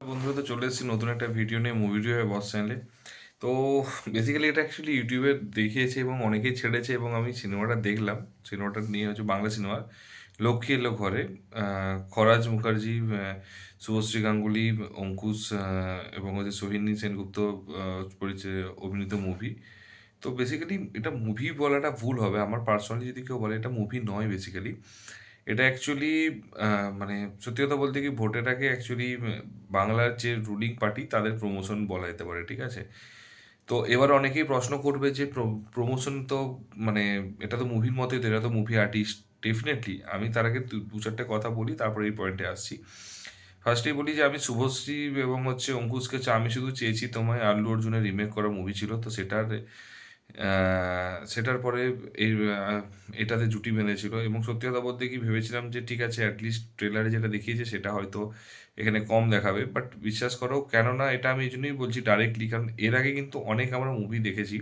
বন্ধুরা, তো চলে এসেছি নতুন একটা ভিডিও নিয়ে, মুভি রিভিউ বস চ্যানেলে। তো বেসিক্যালি এটা অ্যাকচুয়ালি ইউটিউবে দেখিয়েছে এবং অনেকেই ছেড়েছে এবং আমি সিনেমাটা দেখলাম। সিনেমাটা নিয়ে হচ্ছে বাংলা সিনেমা লক্ষ্মী এলো ঘরে। খরাজ মুখার্জি, শুভশ্রী গাঙ্গুলি, অঙ্কুশ এবং হচ্ছে সোহিনী সেনগুপ্ত পরিচয় অভিনীত মুভি। তো বেসিক্যালি এটা মুভি বলাটা ভুল হবে, আমার পার্সোনালি যদি কেউ বলে এটা মুভি নয়। বেসিক্যালি এটা অ্যাকচুয়ালি মানে সত্যি কথা বলতে কি, ভোটেটাকে অ্যাকচুয়ালি বাংলার যে রুলিং পার্টি তাদের প্রমোশন বলা যেতে পারে, ঠিক আছে? তো এবার অনেকেই প্রশ্ন করবে যে প্রমোশন তো মানে এটা তো মুভির মতোই, তো এটা তো মুভি আর্টিস্ট। ডেফিনেটলি আমি তার আগে দু চারটে কথা বলি, তারপরে এই পয়েন্টে আসছি। ফার্স্টেই বলি যে আমি শুভশ্রী এবং হচ্ছে অঙ্কুশকে আমি শুধু চেয়েছি তোমায় আল্লু অর্জুনের রিমেক করা মুভি ছিল, তো সেটার পরে এই এটাতে জুটি বেঁধেছিল এবং সত্যি কথা বলতে কি ভেবেছিলাম যে ঠিক আছে, অ্যাটলিস্ট ট্রেলারে যেটা দেখিয়েছে সেটা হয়তো এখানে কম দেখাবে, বাট বিশ্বাস করো, কেননা এটা আমি এই জন্যই বলছি ডাইরেক্টলি, কারণ এর আগে কিন্তু অনেক আমরা মুভি দেখেছি,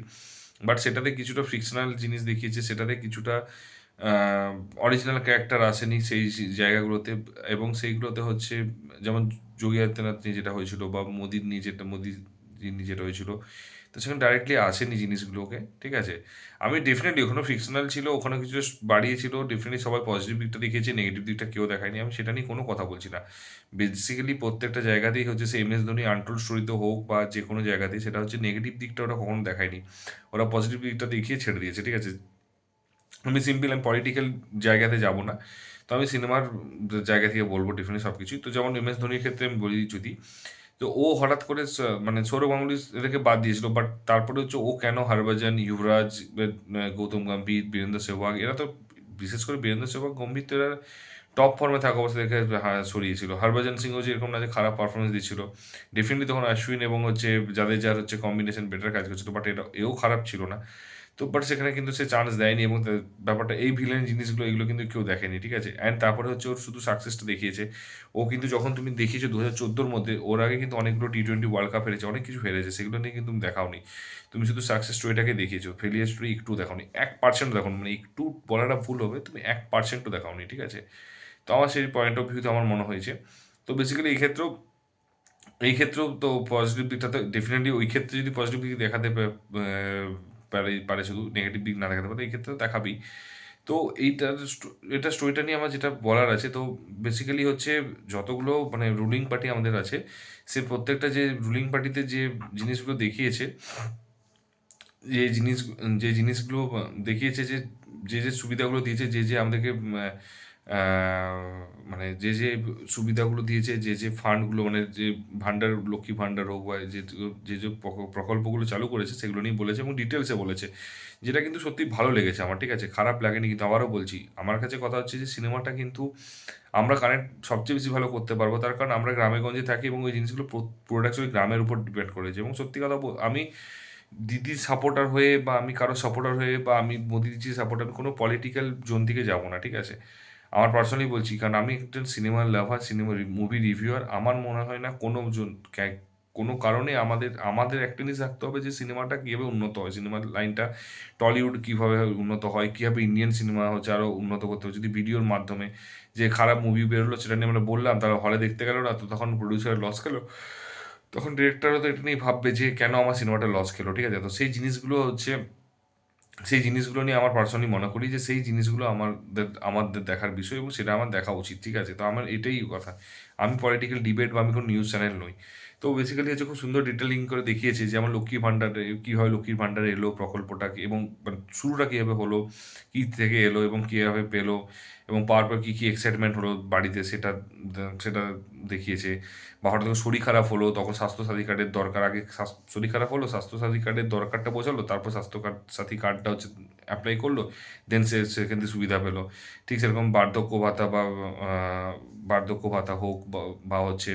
বাট সেটাতে কিছুটা ফিকশনাল জিনিস দেখিয়েছে, সেটাতে কিছুটা অরিজিনাল ক্যারেক্টার আসেনি সেই জায়গাগুলোতে। এবং সেইগুলোতে হচ্ছে যেমন যোগী আদিত্যনাথ নিয়ে যেটা হয়েছিল বা মোদির নিয়ে যেটা নিয়ে যেটা হয়েছিল, তো সেখানে ডাইরেক্টলি আসেনি জিনিসগুলোকে, ঠিক আছে? আমি ডেফিনেটলি ওখানে ফিকশনাল ছিল, ওখানে কিছু বাড়িয়েছিল, ডেফিনেটলি সবাই পজিটিভ দিকটা দেখিয়েছে, নেগেটিভ দিকটা কেউ দেখায়নি, আমি সেটা নিয়ে কোনো কথা বলছি না। বেসিক্যালি প্রত্যেকটা জায়গাতেই হচ্ছে সে এম এস ধোনি আনটোল্ড স্টোরিতে হোক বা যে কোনো জায়গাতেই, সেটা হচ্ছে নেগেটিভ দিকটা ওরা কখনো দেখায়নি, ওরা পজিটিভ দিকটা দেখিয়ে ছেড়ে দিয়েছে, ঠিক আছে? আমি সিম্পল, আমি পলিটিক্যাল জায়গাতে যাব না, তো আমি সিনেমার জায়গা থেকে বলবো ডেফিনেটলি সব কিছুই। তো যেমন এম এস ধোনির ক্ষেত্রে আমি বলি যদি, তো ও হঠাৎ করে মানে সৌরভ গাঙ্গুলি এদেরকে বাদ দিয়েছিল, বাট তারপরে হচ্ছে ও কেন হরভজন, যুবরাজ, গৌতম গম্ভীর, বীরেন্দ্র সেহবাগ, এরা তো বিশেষ করে বীরেন্দ্র সেহবাগ, গম্ভীর তো এরা টপ ফর্মে থাকা অবস্থা দেখে সরিয়েছিল। হরভজন সিংও যে এরকম না যে খারাপ পারফরমেন্স দিচ্ছিল, ডেফিনেটলি তখন অশ্বিন এবং হচ্ছে যাদের যার হচ্ছে কম্বিনেশন বেটার কাজ করছিল, বাট এও খারাপ ছিল না। তো বাট সেখানে কিন্তু সে চান্স দেয়নি এবং ব্যাপারটা এই ভিলেন জিনিসগুলো এগুলো কিন্তু কেউ দেখেনি, ঠিক আছে? অ্যান্ড তারপরে হচ্ছে ওর শুধু সাকসেসটা দেখিয়েছে। ও কিন্তু যখন তুমি দেখিয়েছো 2014-র মধ্যে, ওর আগে কিন্তু অনেকগুলো টি-20 ওয়ার্ল্ড কাপ হেরেছে, অনেক কিছু হেরেছে, সেগুলো নিয়ে কিন্তু তুমি দেখাওনি। তুমি শুধু সাকসেস স্টোরিটাকে দেখিয়েছো, ফেলিয়ার স্টোরি একটু দেখাওনি, 1% দেখো, মানে একটু বলাটা ভুল হবে, তুমি 1%ও দেখাওনি, ঠিক আছে? তো আমার সেই পয়েন্ট অফ ভিউতে আমার মনে হয়েছে। তো বেসিক্যালি এই ক্ষেত্রেও তো পজিটিভ দিকটা তো ডেফিনেটলি, ওই ক্ষেত্রে যদি পজিটিভ দিক দেখাতে পারে পারে শুধু নেগেটিভ দিক না দেখাতে পারে, এই ক্ষেত্রে তো দেখাবেই। তো এটা স্টোরিটা নিয়ে আমার যেটা বলার আছে, তো বেসিক্যালি হচ্ছে যতগুলো মানে রুলিং পার্টি আমাদের আছে, সে প্রত্যেকটা যে রুলিং পার্টিতে যে জিনিসগুলো দেখিয়েছে, যে জিনিস যে জিনিসগুলো দেখিয়েছে, যে সুবিধাগুলো দিয়েছে, যে আমাদেরকে মানে যে সুবিধাগুলো দিয়েছে, যে ফান্ডগুলো, মানে যে ভান্ডার, লক্ষ্মী ভান্ডার হোক বা যে প্রকল্পগুলো চালু করেছে সেগুলো নিয়ে বলেছে এবং ডিটেলসে বলেছে, যেটা কিন্তু সত্যি ভালো লেগেছে আমার, ঠিক আছে? খারাপ লাগেনি। কিন্তু আবারও বলছি, আমার কাছে কথা হচ্ছে যে সিনেমাটা কিন্তু আমরা কানেক্ট সবচেয়ে বেশি ভালো করতে পারবো, তার কারণ আমরা গ্রামে গঞ্জে থাকি এবং ওই জিনিসগুলো প্রোডাক্টস ওই গ্রামের উপর ডিপেন্ড করেছে। এবং সত্যি কথা আমি দিদির সাপোর্টার হয়ে বা আমি কারো সাপোর্টার হয়ে বা আমি মোদিজির সাপোর্টার, আমি কোনো পলিটিক্যাল জোন থেকে যাবো না, ঠিক আছে? আমার পার্সোনালি বলছি, কারণ আমি একজন সিনেমার লাভার, সিনেমা মুভি রিভিউয়ার। আমার মনে হয় না কোনো কারণে আমাদের আমাদের একটা জিনিস রাখতে হবে যে সিনেমাটা কীভাবে উন্নত হয়, সিনেমার লাইনটা টলিউড কীভাবে উন্নত হয়, কীভাবে ইন্ডিয়ান সিনেমা হচ্ছে আরও উন্নত করতে হবে। যদি ভিডিওর মাধ্যমে যে খারাপ মুভি বেরোলো সেটা নিয়ে আমরা বললাম, তারা হলে দেখতে গেলো না, তো তখন প্রডিউসার লস খেলো, তখন ডিরেক্টরও তো এটা নিয়ে ভাববে যে কেন আমার সিনেমাটা লস খেলো, ঠিক আছে? তো সেই জিনিসগুলো নিয়ে আমার পার্সোনালি মনে করি যে সেই জিনিসগুলো আমাদের দেখার বিষয় এবং সেটা আমার দেখা উচিত, ঠিক আছে? তো আমার এটাই কথা। আমি পলিটিক্যাল ডিবেট বা আমি কোনো নিউজ চ্যানেল নই। তো বেসিক্যালি হচ্ছে খুব সুন্দর ডিটেলিং করে দেখিয়েছে যে আমার লক্ষ্মীর ভাণ্ডারে কীভাবে লক্ষ্মীর ভাণ্ডারে এলো প্রকল্পটা এবং মানে শুরুটা কীভাবে হলো, কী থেকে এলো এবং কীভাবে পেলো এবং পাওয়ার পর কী কী এক্সাইটমেন্ট হলো বাড়িতে, সেটা দেখিয়েছে। বা হঠাৎ করে শরীর খারাপ হলো, তখন স্বাস্থ্যসাথী কার্ডের দরকার, আগে শরীর খারাপ হলো, স্বাস্থ্যসাথী কার্ডের দরকারটা বোঝালো, তারপর সাথী কার্ডটা হচ্ছে অ্যাপ্লাই করলো, দেন সেখান থেকে সুবিধা পেলো। ঠিক সেরকম বার্ধক্য ভাতা বা বার্ধক্য ভাতা হোক বা হচ্ছে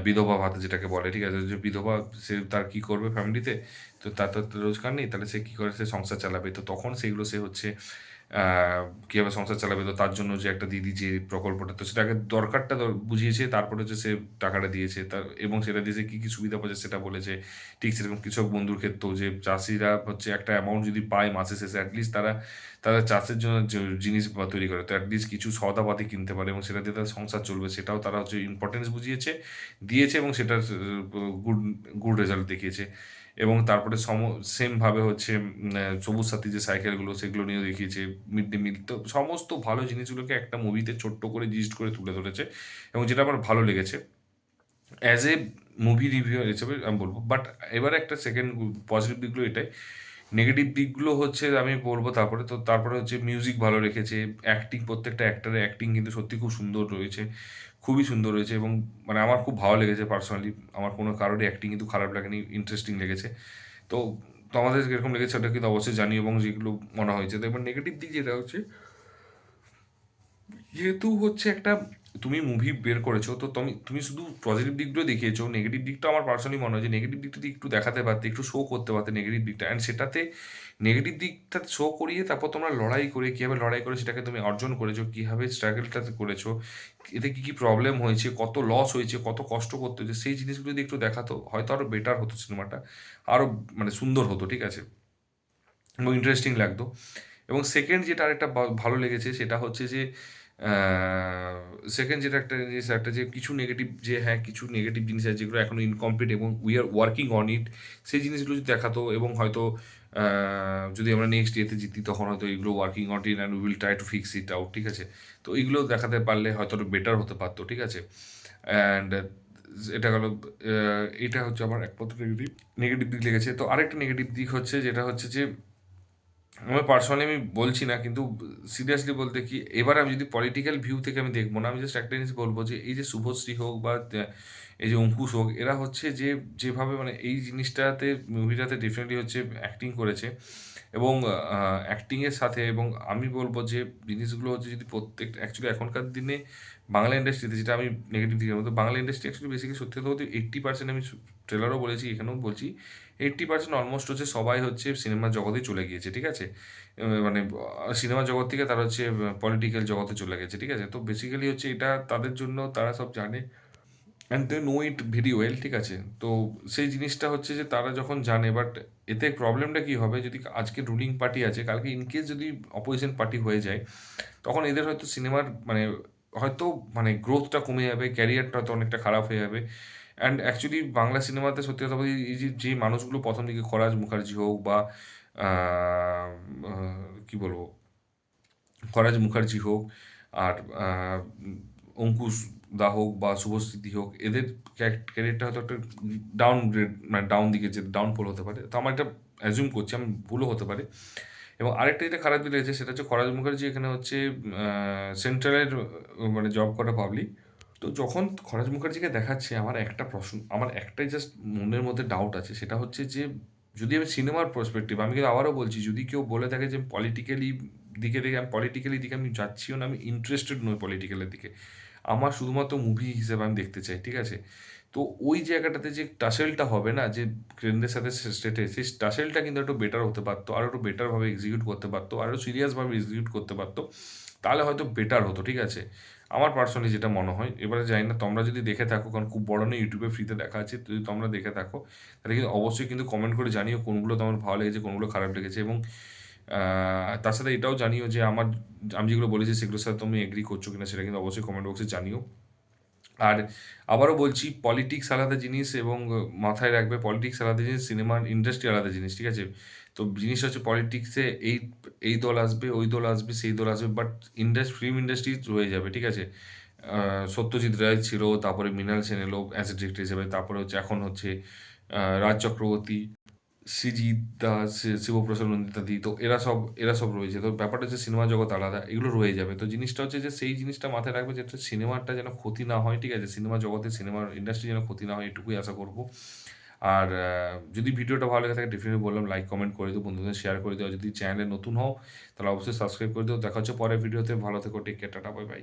বিধবা ভাতা যেটাকে বলে, ঠিক আছে? যে বিধবা, সে তার কী করবে ফ্যামিলিতে, তো তার তো রোজগার নেই, তাহলে সে কী করে, সে সংসার চালাবে, তো তখন সেগুলো সে হচ্ছে কীভাবে সংসার চালাবে, তো তার জন্য যে একটা দিদি যে প্রকল্পটা, তো সেটাকে দরকারটা বুঝিয়েছে, তারপরে হচ্ছে সে টাকাটা দিয়েছে তার, এবং সেটা দিয়ে সে কী কী সুবিধা পাচ্ছে সেটা বলেছে। ঠিক সেরকম কৃষক বন্ধুর ক্ষেত্রেও যে চাষিরা হচ্ছে একটা অ্যামাউন্ট যদি পায় মাসে শেষে, অ্যাটলিস্ট তারা চাষের জন্য যে জিনিস তৈরি করে, তো অ্যাটলিস্ট কিছু সওদাপাতি কিনতে পারে এবং সেটা দিয়ে তাদের সংসার চলবে, সেটাও তারা হচ্ছে ইম্পর্টেন্স বুঝিয়েছে, দিয়েছে, এবং সেটার গুড গুড রেজাল্ট দেখিয়েছে। এবং তারপরে সেমভাবে হচ্ছে সবুজ সাথী যে সাইকেলগুলো সেগুলো নিয়েও দেখিয়েছে, মিড ডে মিল, তো সমস্ত ভালো জিনিসগুলোকে একটা মুভিতে ছোট্ট করে জিস্ট করে তুলে ধরেছে, এবং যেটা আমার ভালো লেগেছে অ্যাজ এ মুভি রিভিউ হিসেবে আমি বলবো। বাট এবারে একটা সেকেন্ড পজিটিভ দিকগুলো এটাই, নেগেটিভ দিকগুলো হচ্ছে আমি বলবো তারপরে। তো তারপরে হচ্ছে মিউজিক ভালো রেখেছে, অ্যাক্টিং, প্রত্যেকটা অ্যাক্টারের অ্যাক্টিং কিন্তু সত্যি খুব সুন্দর রয়েছে, খুবই সুন্দর রয়েছে, এবং মানে আমার খুব ভালো লেগেছে পার্সোনালি। আমার কোনো কারোরই অ্যাক্টিং কিন্তু খারাপ লাগেনি, ইন্টারেস্টিং লেগেছে। তো তো আমাদের কিরকম লেগেছে ওটা কিন্তু অবশ্যই জানি, এবং যেগুলো মনে হয়েছে। তো এবার নেগেটিভ দিক যেটা হচ্ছে, যেহেতু হচ্ছে একটা তুমি মুভি বের করেছো, তো তুমি শুধু পজিটিভ দিকগুলো দেখিয়েছো, নেগেটিভ দিকটা আমার পার্সোনালি মনে হয় যে নেগেটিভ দিকটা দিয়ে একটু দেখাতে পারতে, একটু শো করতে পারতে নেগেটিভ দিকটা, অ্যান্ড সেটাতে নেগেটিভ দিকটা শো করিয়ে তারপর তোমরা লড়াই করে, কীভাবে লড়াই করে সেটাকে তুমি অর্জন করেছো, কীভাবে স্ট্রাগলটাতে করেছো, এতে কী কী প্রবলেম হয়েছে, কত লস হয়েছে, কত কষ্ট করতে হয়েছে, সেই জিনিসগুলো যদি একটু দেখাতো হয়তো আরও বেটার হতো সিনেমাটা, আরও মানে সুন্দর হতো, ঠিক আছে, এবং ইন্টারেস্টিং লাগতো। এবং সেকেন্ড যেটা আরেকটা ভালো লেগেছে সেটা হচ্ছে যে সেকেন্ড যেটা একটা জিনিস, একটা যে কিছু নেগেটিভ, যে হ্যাঁ কিছু নেগেটিভ জিনিস আছে যেগুলো এখনো ইনকমপ্লিট এবং we are working on it, সেই জিনিসগুলো যদি দেখাতো, এবং হয়তো যদি আমরা নেক্সট ইয়েতে জিতি তখন হয়তো এগুলো working on it and we will try to fix it out, ঠিক আছে, তো এইগুলো দেখাতে পারলে হয়তো বেটার হতে পারতো, ঠিক আছে। অ্যান্ড এটা গেল, এটা হচ্ছে আমার একমাত্র নেগেটিভ নেগেটিভ দিক লেগেছে। তো আরেকটা নেগেটিভ দিক হচ্ছে যেটা হচ্ছে যে আমার পার্সোনালি আমি বলছি না, কিন্তু সিরিয়াসলি বলতে কি, এবার আমি যদি পলিটিক্যাল ভিউ থেকে আমি দেখবো না, আমি জাস্ট একটা জিনিস বলবো যে এই যে শুভশ্রী হোক বা এই যে অঙ্কুশ হোক, এরা হচ্ছে যে যেভাবে মানে এই জিনিসটাতে মুভিটাতে ডেফিনেটলি হচ্ছে অ্যাক্টিং করেছে, এবং অ্যাক্টিংয়ের সাথে, এবং আমি বলবো যে জিনিসগুলো হচ্ছে যদি প্রত্যেক অ্যাকচুয়ালি এখনকার দিনে বাংলা ইন্ডাস্ট্রিতে, যেটা আমি নেগেটিভ দিকের মতো, বাংলা ইন্ডাস্ট্রি অ্যাকচুয়ালি বেসিক্যালি সত্যি কথা বলতে 80% আমি ট্রেলারও বলেছি, এখানেও বলছি, 80% অলমোস্ট হচ্ছে সবাই হচ্ছে সিনেমার জগতেই চলে গিয়েছে, ঠিক আছে, মানে সিনেমা জগৎ থেকে তারা হচ্ছে পলিটিক্যাল জগতে চলে গেছে, ঠিক আছে, তো বেসিক্যালি হচ্ছে এটা তাদের জন্য, তারা সব জানে and they know it very well, ঠিক আছে, তো সেই জিনিসটা হচ্ছে যে তারা যখন জানে, বাট এতে প্রবলেমটা কী হবে, যদি আজকে রুলিং পার্টি আছে, কালকে ইনকেস যদি অপোজিশন পার্টি হয়ে যায়, তখন এদের হয়তো সিনেমার মানে হয়তো মানে গ্রোথটা কমে যাবে, ক্যারিয়ারটা হয়তো অনেকটা খারাপ হয়ে যাবে। অ্যান্ড অ্যাকচুয়ালি বাংলা সিনেমাতে সত্যি কথা বলতে এই যে যে মানুষগুলো প্রথম দিকে খরাজ মুখার্জি হোক বা কী বলবো, খরাজ মুখার্জি হোক, আর অঙ্কুশ দা হোক বা শুভস্মৃতি হোক, এদের ক্যারিয়ারটা হয়তো একটা ডাউন গ্রেড, মানে ডাউন দিকে যে ডাউনফল হতে পারে, তো আমার এটা অ্যাজিউম করছি, আমি ভুলও হতে পারে। এবং আরেকটা যেটা খারাপ দিক লেগেছে সেটা হচ্ছে খরাজ মুখার্জি এখানে হচ্ছে সেন্ট্রালের মানে জব করা পাবলিক, তো যখন খরাজ মুখার্জিকে দেখাচ্ছে, আমার একটা প্রশ্ন, আমার একটাই জাস্ট মনের মধ্যে ডাউট আছে, সেটা হচ্ছে যে যদি আমি সিনেমার পার্সপেক্টিভ, আমি কিন্তু আবারও বলছি, যদি কেউ বলে থাকে যে পলিটিক্যালি দিকে দেখে, আমি পলিটিক্যালি দিকে আমি যাচ্ছিও না, আমি ইন্টারেস্টেড নই পলিটিক্যালের দিকে, আমার শুধুমাত্র মুভি হিসেবে আমি দেখতে চাই, ঠিক আছে, তো ওই জায়গাটাতে যে টাসেলটা হবে না, যে কেন্দ্রের সাথে স্টেটে, সেই টাসেলটা কিন্তু একটু বেটার হতে পারতো, আরও একটু বেটারভাবে এক্সিকিউট করতে পারতো, আরও সিরিয়াসভাবে এক্সিকিউট করতে পারতো, তাহলে হয়তো বেটার হতো, ঠিক আছে, আমার পার্সোনালি যেটা মনে হয়। এবারে জানি না তোমরা যদি দেখে থাকো, কারণ খুব বড় নেই, ইউটিউবে ফ্রিতে দেখা আছে, যদি তোমরা দেখে থাকো তাহলে কিন্তু অবশ্যই কিন্তু কমেন্ট করে জানিও কোনগুলো তোমার ভালো লেগেছে, কোনগুলো খারাপ লেগেছে, এবং তার সাথে এটাও জানিও যে আমি যেগুলো বলেছি সেগুলোর সাথে তুমি এগ্রি করছো কিনা, সেটা কিন্তু অবশ্যই কমেন্ট বক্সে জানিও। আর আবারও বলছি, পলিটিক্স আলাদা জিনিস, এবং মাথায় রাখবে পলিটিক্স আলাদা জিনিস, সিনেমার ইন্ডাস্ট্রি আলাদা জিনিস, ঠিক আছে, তো জিনিস হচ্ছে পলিটিক্সে এই এই দল আসবে, ওই দল আসবে, সেই দল আসবে, বাট ফিল্ম ইন্ডাস্ট্রি রয়ে যাবে, ঠিক আছে, সত্যজিৎ রায় ছিল, তারপরে মৃণাল সেন এলো অ্যাজ এ ডিরেক্টর হিসেবে, তারপরে হচ্ছে এখন হচ্ছে রাজ চক্রবর্তী, সৃজিত দাস, শিবপ্রসাদ নন্দিতাদি, তো এরা সব রয়েছে, তো ব্যাপারটা হচ্ছে সিনেমা জগৎ আলাদা, এগুলো রয়ে যাবে, তো জিনিসটা হচ্ছে যে সেই জিনিসটা মাথায় রাখবে, যেটা সিনেমাটা যেন ক্ষতি না হয়, ঠিক আছে, সিনেমা জগতে, সিনেমার ইন্ডাস্ট্রি যেন ক্ষতি না হয়, এটুকুই আশা করব। আর যদি ভিডিওটা ভালো লেগে থাকে, ডেফিনেটলি বললাম লাইক কমেন্ট করে দিও, বন্ধুদের শেয়ার করে দিও, যদি চ্যানেলে নতুন হও তাহলে অবশ্যই সাবস্ক্রাইব করে দিও। দেখা হচ্ছে পরের ভিডিওতে, ভালো থেকো, take care, tata, bye by.